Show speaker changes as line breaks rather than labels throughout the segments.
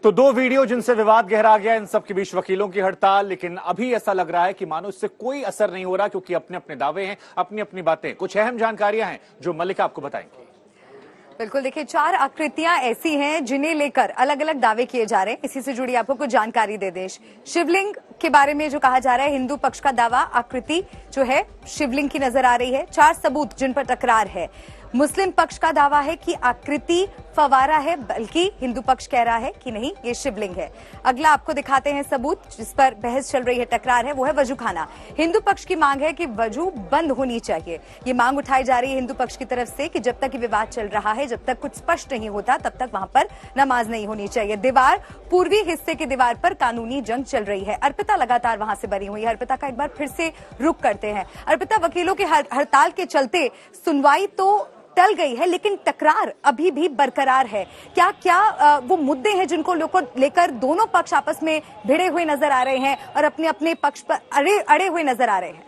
तो दो वीडियो जिनसे विवाद गहरा गया, इन सब के बीच वकीलों की हड़ताल। लेकिन अभी ऐसा लग रहा है कि मानो इससे कोई असर नहीं हो रहा, क्योंकि अपने अपने दावे हैं, अपनी अपनी बातें। कुछ अहम जानकारियां हैं जो मल्लिका आपको बताएंगी।
बिल्कुल, देखिए 4 आकृतियां ऐसी हैं जिन्हें लेकर अलग अलग दावे किए जा रहे हैं। इसी से जुड़ी आपको कुछ जानकारी दे दें। शिवलिंग के बारे में जो कहा जा रहा है, हिंदू पक्ष का दावा आकृति जो है शिवलिंग की नजर आ रही है। 4 सबूत जिन पर तकरार है। मुस्लिम पक्ष का दावा है कि आकृति फवारा है, बल्कि हिंदू पक्ष कह रहा है कि नहीं, ये शिवलिंग है। अगला आपको दिखाते हैं सबूत जिस पर बहस चल रही है, तकरार है, वो है वजू खाना। हिंदू पक्ष की मांग है कि वजू बंद होनी चाहिए। ये मांग उठाई जा रही है हिंदू पक्ष की तरफ से कि जब तक ये विवाद चल रहा है, जब तक कुछ स्पष्ट नहीं होता, तब तक वहां पर नमाज नहीं होनी चाहिए। दीवार, पूर्वी हिस्से की दीवार पर कानूनी जंग चल रही है। अर्पिता लगातार वहां से बनी हुई है। अर्पिता का एक बार फिर से रुख करते हैं। अर्पिता, वकीलों की हड़ताल के चलते सुनवाई तो टल गई है, लेकिन तकरार अभी भी बरकरार है। क्या क्या वो मुद्दे हैं जिनको लेकर दोनों पक्ष आपस में भिड़े हुए नजर आ रहे हैं और अपने अपने पक्ष पर अड़े हुए नजर आ रहे हैं?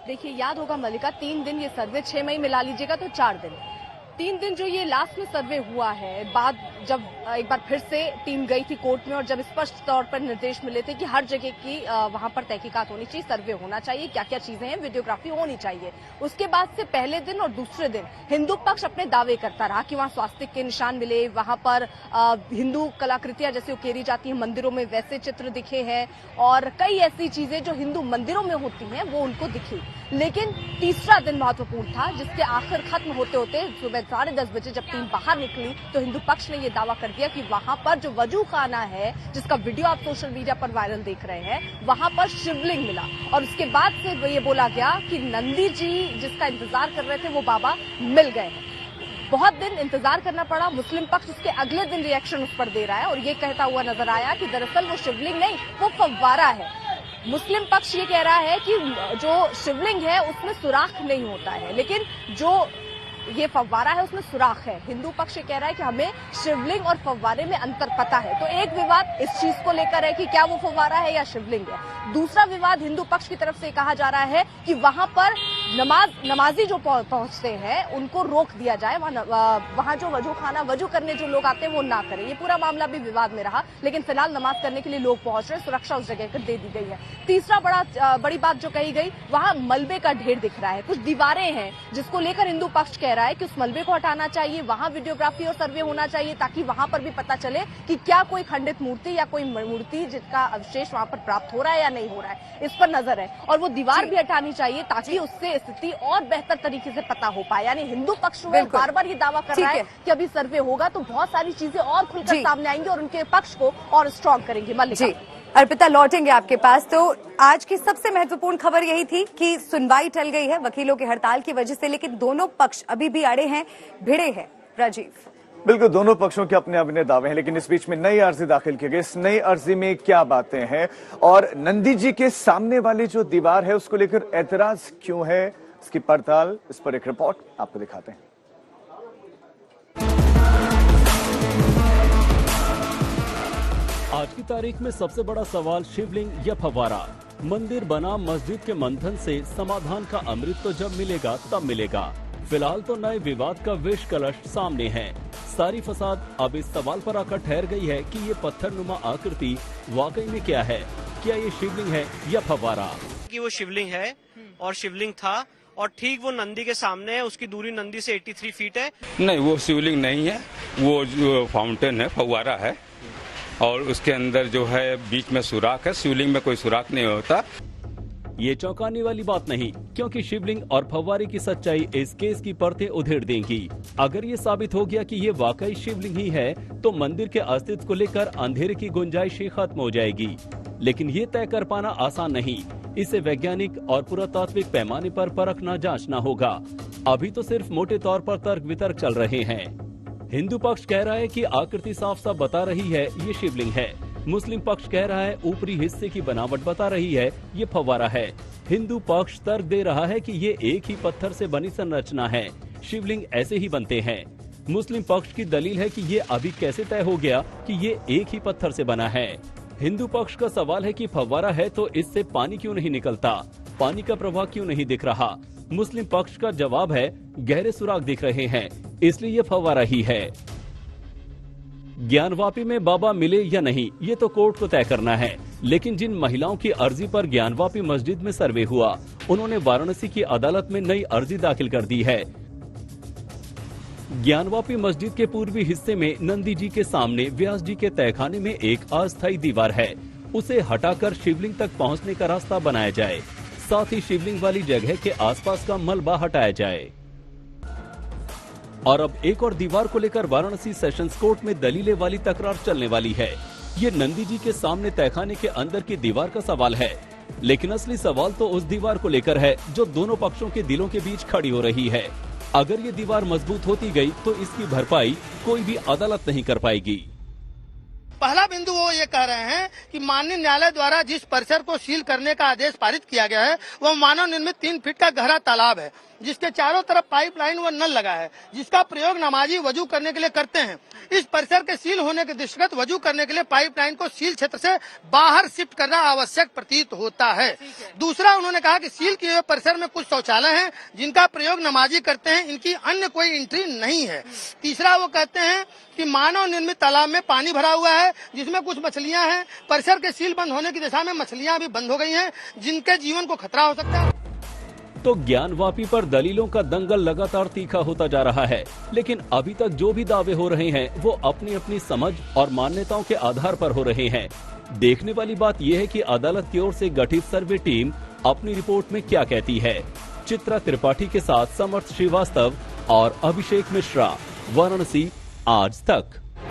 देखिए, याद होगा मल्लिका, 3 दिन ये सर्वे, 6 मई मिला लीजिएगा तो 4 दिन, 3 दिन जो ये लास्ट में सर्वे हुआ है, बाद जब एक बार फिर से टीम गई थी कोर्ट में और जब स्पष्ट तौर पर निर्देश मिले थे कि हर जगह की वहां पर तहकीकात होनी चाहिए, सर्वे होना चाहिए, क्या क्या चीजें हैं, वीडियोग्राफी होनी चाहिए। उसके बाद से पहले दिन और दूसरे दिन हिंदू पक्ष अपने दावे करता रहा कि वहां स्वास्तिक के निशान मिले, वहां पर हिंदू कलाकृतियां जैसे उकेरी जाती हैं मंदिरों में वैसे चित्र दिखे हैं और कई ऐसी चीजें जो हिंदू मंदिरों में होती हैं वो उनको दिखी। लेकिन तीसरा दिन महत्वपूर्ण था, जिसके आखिर खत्म होते होते सुबह 10:30 बजे जब टीम बाहर निकली तो हिंदू पक्ष ने यह दावा कर दिया कि वहां पर जो वजू खाना है, जिसका वीडियो आप सोशल मीडिया पर वायरल देख रहे हैं, वहां पर शिवलिंग मिला। और उसके बाद से ये बोला गया कि नंदी जी जिसका इंतजार कर रहे थे वो बाबा मिल गए हैं। बहुत दिन इंतजार करना पड़ा। मुस्लिम पक्ष उसके अगले दिन रिएक्शन उस पर दे रहा है और ये कहता हुआ नजर आया कि दरअसल वो शिवलिंग नहीं, वो फव्वारा है। मुस्लिम पक्ष ये कह रहा है कि जो शिवलिंग है उसमें सुराख नहीं होता है, लेकिन जो ये फव्वारा है उसमें सुराख है। हिंदू पक्ष ये कह रहा है कि हमें शिवलिंग और फव्वारे में अंतर पता है। तो एक विवाद इस चीज को लेकर है कि क्या वो फव्वारा है या शिवलिंग है। दूसरा विवाद हिंदू पक्ष की तरफ से कहा जा रहा है कि वहां पर नमाजी जो पहुंचते हैं उनको रोक दिया जाए, वहां जो वजू करने जो लोग आते हैं वो ना करें। ये पूरा मामला भी विवाद में रहा, लेकिन फिलहाल नमाज करने के लिए लोग पहुंच रहे, सुरक्षा उस जगह पर दे दी गई है। तीसरा बड़ी बात जो कही गई, वहां मलबे का ढेर दिख रहा है, कुछ दीवारें हैं जिसको लेकर हिंदू पक्ष कह रहा है कि उस मलबे को हटाना चाहिए, वहां वीडियोग्राफी और सर्वे होना चाहिए ताकि वहां पर भी पता चले कि क्या कोई खंडित मूर्ति या कोई मूर्ति जिसका अवशेष वहां पर प्राप्त हो रहा है या नहीं हो रहा है, इस पर नजर है। और वो दीवार भी हटानी चाहिए ताकि उससे स्थिति और बेहतर तरीके से पता हो पाए। यानी हिंदू पक्ष बार बार ये दावा कर रहा है कि अभी सर्वे होगा तो बहुत सारी चीजें और खुलकर सामने आएंगी और उनके पक्ष को और स्ट्रॉन्ग करेंगे। मल्लिका,
अर्पिता, लौटेंगे आपके पास। तो आज की सबसे महत्वपूर्ण खबर यही थी कि सुनवाई टल गई है वकीलों की हड़ताल की वजह से, लेकिन दोनों पक्ष अभी भी अड़े हैं, भिड़े हैं। राजीव,
बिल्कुल, दोनों पक्षों के अपने अपने दावे हैं, लेकिन इस बीच में नई अर्जी दाखिल की गई। इस नई अर्जी में क्या बातें हैं और नंदी जी के सामने वाली जो दीवार है उसको लेकर एतराज क्यों है, इसकी पड़ताल, इस पर एक रिपोर्ट आपको दिखाते हैं।
आज की तारीख में सबसे बड़ा सवाल शिवलिंग या फव्वारा। मंदिर बना मस्जिद के मंथन से समाधान का अमृत तो जब मिलेगा तब मिलेगा। फिलहाल तो नए विवाद का विष कलश सामने है। सारी फसाद अब इस सवाल पर आकर ठहर गई है कि ये पत्थरनुमा आकृति वाकई में क्या है। क्या ये शिवलिंग है या फव्वारा?
कि वो शिवलिंग है और शिवलिंग था और ठीक वो नंदी के सामने है। उसकी दूरी नंदी से 83 फीट है।
नहीं, वो शिवलिंग नहीं है, वो जो फाउंटेन है, फव्वारा है और उसके अंदर जो है बीच में सुराख है। शिवलिंग में कोई सुराख नहीं होता।
ये चौंकाने वाली बात नहीं, क्योंकि शिवलिंग और फव्वारे की सच्चाई इस केस की परतें उधेड़ देंगी। अगर ये साबित हो गया कि ये वाकई शिवलिंग ही है तो मंदिर के अस्तित्व को लेकर अंधेरे की गुंजाइश ही खत्म हो जाएगी। लेकिन ये तय कर पाना आसान नहीं। इसे वैज्ञानिक और पुरातात्विक पैमाने पर परखना जांचना होगा। अभी तो सिर्फ मोटे तौर पर तर्क वितर्क चल रहे हैं। हिंदू पक्ष कह रहा है कि आकृति साफ साफ बता रही है ये शिवलिंग है। मुस्लिम पक्ष कह रहा है ऊपरी हिस्से की बनावट बता रही है ये फव्वारा है। हिंदू पक्ष तर्क दे रहा है कि ये एक ही पत्थर से बनी संरचना है, शिवलिंग ऐसे ही बनते हैं। मुस्लिम पक्ष की दलील है कि ये अभी कैसे तय हो गया कि ये एक ही पत्थर से बना है। हिंदू पक्ष का सवाल है कि फव्वारा है तो इससे पानी क्यों नहीं निकलता, पानी का प्रवाह क्यों नहीं दिख रहा। मुस्लिम पक्ष का जवाब है गहरे सुराग दिख रहे हैं। इसलिए ये फव्वारा ही है। ज्ञानवापी में बाबा मिले या नहीं, ये तो कोर्ट को तय करना है। लेकिन जिन महिलाओं की अर्जी पर ज्ञानवापी मस्जिद में सर्वे हुआ, उन्होंने वाराणसी की अदालत में नई अर्जी दाखिल कर दी है। ज्ञानवापी मस्जिद के पूर्वी हिस्से में नंदी जी के सामने व्यास जी के तहखाने में एक अस्थायी दीवार है। उसे हटाकर शिवलिंग तक पहुंचने का रास्ता बनाया जाए। साथ ही शिवलिंग वाली जगह के आसपास का मलबा हटाया जाए। और अब एक और दीवार को लेकर वाराणसी सेशंस कोर्ट में दलीलें वाली तकरार चलने वाली है। ये नंदी जी के सामने तहखाने के अंदर की दीवार का सवाल है, लेकिन असली सवाल तो उस दीवार को लेकर है जो दोनों पक्षों के दिलों के बीच खड़ी हो रही है। अगर ये दीवार मजबूत होती गई तो इसकी भरपाई कोई भी अदालत नहीं कर पाएगी।
पहला बिंदु वो ये कह रहे हैं कि माननीय न्यायालय द्वारा जिस परिसर को सील करने का आदेश पारित किया गया है वह मानव निर्मित 3 फीट का गहरा तालाब है, जिसके चारों तरफ पाइपलाइन व नल लगा है, जिसका प्रयोग नमाजी वजू करने के लिए करते हैं। इस परिसर के सील होने के दृष्टिगत वजू करने के लिए पाइपलाइन को सील क्षेत्र से बाहर शिफ्ट करना आवश्यक प्रतीत होता है। दूसरा, उन्होंने कहा कि सील किए हुए परिसर में कुछ शौचालय हैं जिनका प्रयोग नमाजी करते हैं, इनकी अन्य कोई एंट्री नहीं है। तीसरा, वो कहते हैं कि मानव निर्मित तालाब में पानी भरा हुआ है जिसमें कुछ मछलियां हैं। परिसर के सील बंद होने की दिशा में मछलियां भी बंद हो गई हैं, जिनके जीवन को खतरा हो सकता है।
तो ज्ञानवापी पर दलीलों का दंगल लगातार तीखा होता जा रहा है, लेकिन अभी तक जो भी दावे हो रहे हैं वो अपनी अपनी समझ और मान्यताओं के आधार पर हो रहे हैं। देखने वाली बात यह है कि अदालत की ओर से गठित सर्वे टीम अपनी रिपोर्ट में क्या कहती है। चित्रा त्रिपाठी के साथ समर्थ श्रीवास्तव और अभिषेक मिश्रा, वाराणसी आज तक।